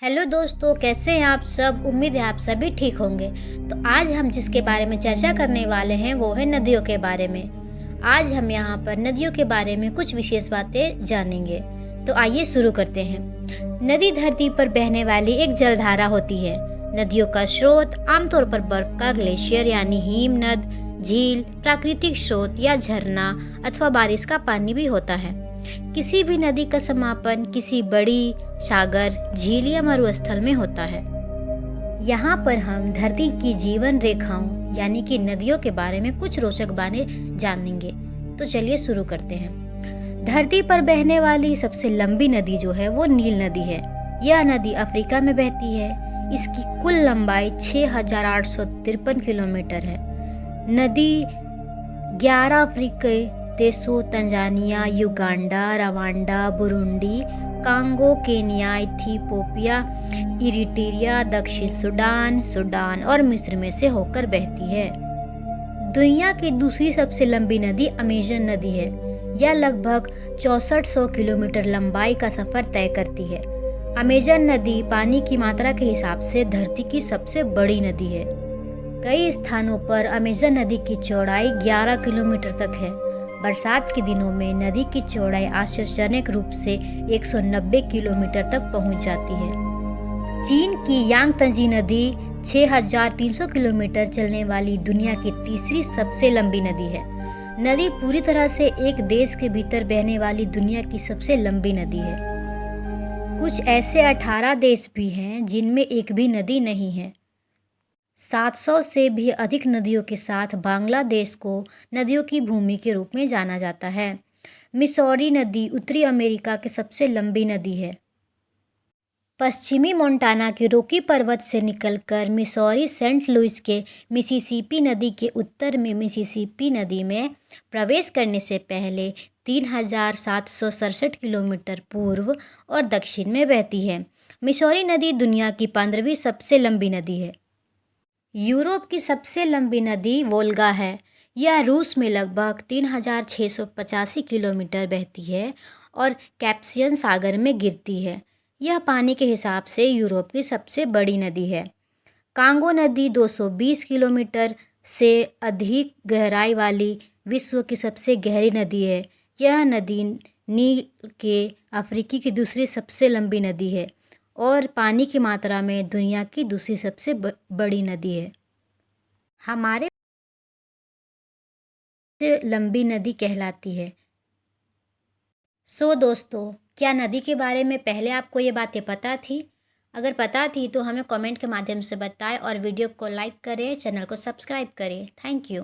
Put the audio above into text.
Hello दोस्तों, कैसे हैं आप सब। उम्मीद है आप सभी ठीक होंगे। तो आज हम जिसके बारे में चर्चा करने वाले हैं वो है नदियों के बारे में। आज हम यहाँ पर नदियों के बारे में कुछ विशेष बातें जानेंगे। तो आइए शुरू करते हैं। नदी धरती पर बहने वाली एक जलधारा होती है। नदियों का स्रोत आमतौर पर बर्फ का ग्लेशियर यानी हिमनद, झील, प्राकृतिक स्रोत या झरना अथवा बारिश का पानी भी होता है। किसी भी नदी का समापन किसी बड़ी सागर, झील या मरुस्थल में होता है। यहाँ पर हम धरती की जीवन रेखाओं यानी कि नदियों के बारे में कुछ रोचक बातें जानेंगे। तो चलिए शुरू करते हैं। धरती पर बहने वाली सबसे लंबी नदी जो है वो नील नदी है। यह नदी अफ्रीका में बहती है। इसकी कुल लंबाई 6,853 किलोमीटर है। नदी 11 अफ्रीकी देशों Tanzania, Uganda, Rwanda, Burundi, Congo, Kenya, Ethiopia, Eritrea, दक्षिण सूडान और मिस्र में से होकर बहती है। दुनिया की दूसरी सबसे लंबी नदी अमेजन नदी है। यह लगभग 6400 किलोमीटर लंबाई का सफर तय करती है। अमेजन नदी पानी की मात्रा के हिसाब से धरती की सबसे बड़ी नदी है। कई स्थानों पर अमेजन नदी की चौड़ाई 11 किलोमीटर तक है। बरसात के दिनों में नदी की चौड़ाई आश्चर्यजनक रूप से 190 किलोमीटर तक पहुंच जाती है। चीन की यांगत्जे नदी 6,300 किलोमीटर चलने वाली दुनिया की तीसरी सबसे लंबी नदी है। नदी पूरी तरह से एक देश के भीतर बहने वाली दुनिया की सबसे लंबी नदी है। कुछ ऐसे 18 देश भी हैं जिनमें एक भी नदी नहीं है। 700 से भी अधिक नदियों के साथ बांग्लादेश को नदियों की भूमि के रूप में जाना जाता है। मिसौरी नदी उत्तरी अमेरिका की सबसे लंबी नदी है। पश्चिमी मोंटाना के रॉकी पर्वत से निकलकर मिसौरी सेंट लुइस के मिसिसिपी नदी के उत्तर में मिसिसिपी नदी में प्रवेश करने से पहले 3,767 किलोमीटर पूर्व और दक्षिण में बहती है। मिसौरी नदी दुनिया की 15वीं सबसे लंबी नदी है। यूरोप की सबसे लंबी नदी वोल्गा है। यह रूस में लगभग 3,685 किलोमीटर बहती है और कैस्पियन सागर में गिरती है। यह पानी के हिसाब से यूरोप की सबसे बड़ी नदी है। कांगो नदी 220 किलोमीटर से अधिक गहराई वाली विश्व की सबसे गहरी नदी है। यह नदी नील के अफ्रीकी की दूसरी सबसे लंबी नदी है और पानी की मात्रा में दुनिया की दूसरी सबसे बड़ी नदी है। हमारे से लंबी नदी कहलाती है। दोस्तों, क्या नदी के बारे में पहले आपको ये बातें पता थी? अगर पता थी तो हमें कमेंट के माध्यम से बताएं और वीडियो को लाइक करें, चैनल को सब्सक्राइब करें। Thank you.